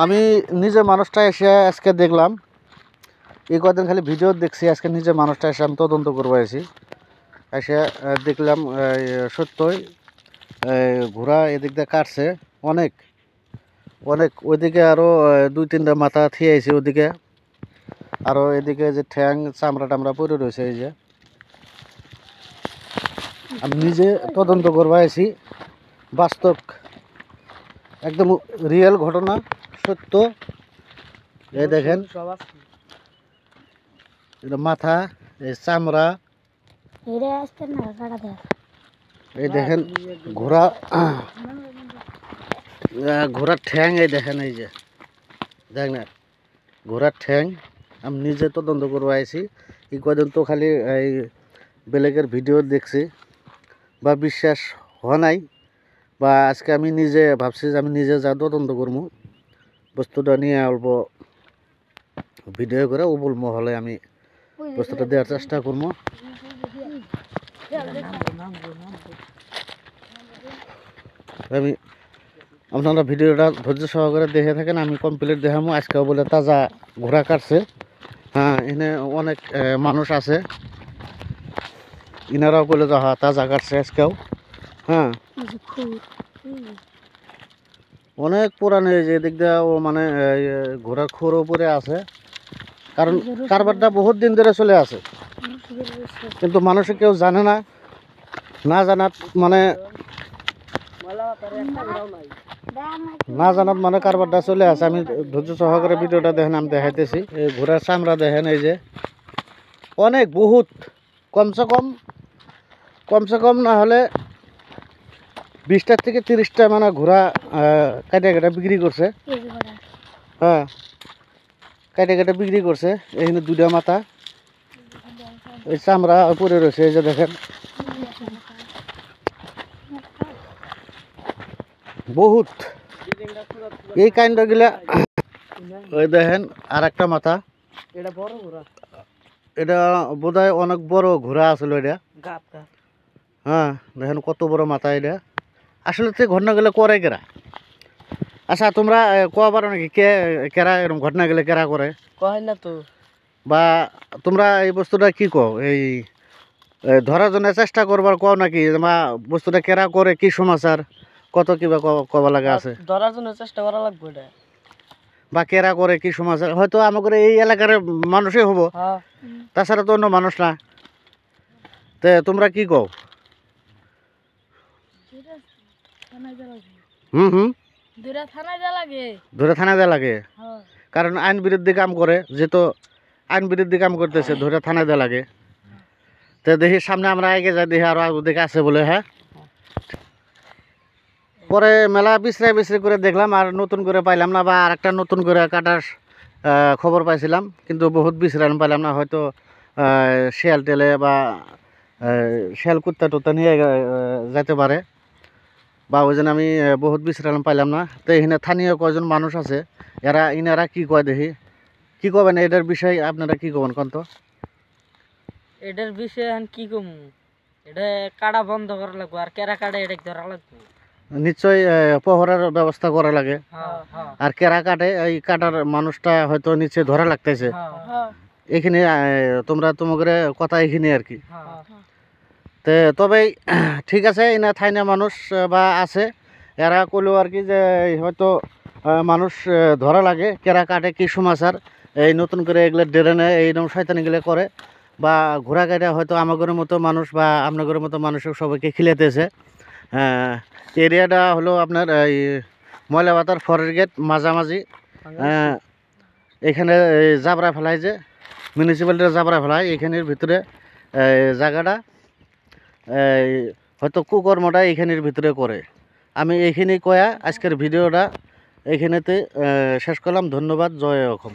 আমি নিজে মানুষটা এসে আজকে দেখলাম, এই কদিন খালি ভিডিও দেখছি, আজকে নিজে মানুষটা এসে আমি তদন্ত করবো এসে দেখলাম সত্যই ঘোড়া এদিক দিয়ে কাটছে অনেক অনেক। ওইদিকে আরও 2-3টা মাথা থিয়েছে, ওদিকে আরও এদিকে যে ঠ্যাং চামড়া টামড়া পড়ে রয়েছে। এই যে আমি নিজে তদন্ত করবো এসি, বাস্তব একদম রিয়েল ঘটনা, সত্য। এই দেখেন মাথা, এই চামড়া, এই দেখেন ঘোড়ার ঠ্যাং, এই দেখেন, এই যে দেখেন না ঘোড়ার ঠ্যাং। আমি নিজে তদন্ত করবো আইছি। এই কদিন তো খালি এই বেলেগের ভিডিও দেখছি বা বিশ্বাস হয় নাই, বা আজকে আমি নিজে ভাবছি যে আমি নিজে যা তদন্ত করবো, বস্তুটা নিয়ে অল্প ভিডিও করে উপল মহলে আমি বস্তুটা দেওয়ার চেষ্টা করবো। আমি আপনারা ভিডিওটা ধৈর্য সহকারে দেখে থাকেন, আমি কমপ্লিট দেখাবো। আজকেও বলে তাজা ঘোড়া কাটছে। হ্যাঁ, এখানে অনেক মানুষ আছে, ইনারাও বলে যে হ্যাঁ তাজা কাটছে আজকেও। হ্যাঁ, অনেক পুরানো, যে দিক দিয়ে ও মানে ঘোড়ার খুর উপরে আছে, কারণ কারবারটা বহুত দিন ধরে চলে আছে, কিন্তু মানুষে কেউ জানে না। না জানাত মানে কারবারটা চলে আসে। আমি ধৈর্য সহকারে ভিডিওটা দেখেন, আমি দেখাইতেছি। এই ঘোড়ার চামড়া দেখেন, এই যে অনেক বহুত, কমসে কম না হলে 20টা থেকে 30টা মানে ঘোড়া কাটা বিক্রি করছে। হ্যাঁ, কাটা বিক্রি করছে। এখানে 2টা মাথা, এই চামড়া পরে রয়েছে, এই যে দেখেন বহুত। এই কাণ্ডগুলা ওই দেখেন, আর একটা মাথা, এটা বোধহয় অনেক বড় ঘোড়া আসলে এটা। হ্যাঁ, দেখেন কত বড় মাথা এটা। আসলে তো ঘটনাগুলো করে কেরা? আচ্ছা, তোমরা কোয়া পারো নাকি কেরা এরকম ঘটনা গেলে কেরা করে? কয় না তো। বা তোমরা এই বস্তুটা কি কও, এই ধরার জন্য চেষ্টা করবার কও নাকি, মা বস্তুটা কেরা করে, কি সমাচার, কত কিবা কবা লাগা আছে? ধরার জন্য চেষ্টা করা লাগবে এটা, বা কেরা করে, কি সমাচার, হয়তো আমাদের এই এলাকার মানুষই হবো, তাছাড়া তো অন্য মানুষ না। তে তোমরা কি কও? ধরে থানায় দেওয়া লাগে, কারণ আইন বিরুদ্ধে কাম করে, যেহেতু আইন বিরুদ্ধে কাম করতেছে, ধরে থানায় দেওয়া লাগে। তো দেখি সামনে আমরা আগে যাই, দেখি আরো দিকে আছে বলে। হ্যাঁ, পরে মেলা বিশ্রাই করে দেখলাম, আর নতুন করে পাইলাম না, বা আর একটা নতুন করে কাটার খবর পাইছিলাম, কিন্তু বহুত বিশ্রাম পাইলাম না। হয়তো শিয়াল টেলে বা শিয়াল কুত্তা টুত্তা নিয়ে যেতে পারে, বা ওই জন্য আমি বহুত বিশ্রাম পাইলাম না। তো এখানে স্থানীয় কয়জন মানুষ আছে, ইনারা কি কয় দেখি, কি কবেন এটার বিষয়ে? আপনারা কি কবেন কন্ত? এটার বিষয়ে কি কম, এটা কাটা বন্ধ করা লাগবে, আর কেরা কাটা এটা ধরা লাগবে। নিশ্চয়ই পহরার ব্যবস্থা করা লাগে, আর কেরা কাটে এই কাটার মানুষটা হয়তো নিচে ধরা লাগতেছে। এখানে তোমরা তোমাদের কথা এখানে আর কি। তবে ঠিক আছে, এনা থাইনা মানুষ বা আছে, এরা কইলেও আর কি যে হয়তো মানুষ ধরা লাগে, কেরা কাটে, কি সমাচার, এই নতুন করে এগুলো ডেরেনে এইরকম শয়তানিগুলো করে, বা ঘোড়া কাটে হয়তো আমাদের মতো মানুষ বা আপনাদের মতো মানুষের সবাইকে খিলেতেছে। এরিয়াটা হলো আপনার এই ময়লাবাতার ফরেস্ট গেট মাঝামাঝি। এখানে জাবরা ফেলায়, যে মিউনিসিপ্যালিটির জাবরা ফেলায়, এখানের ভিতরে জায়গাটা হয়তো কুকর্মটা এখানের ভিতরে করে। আমি এইখানেই কয়া আজকের ভিডিওটা এইখানেতে শেষ করলাম। ধন্যবাদ। জয় অসম।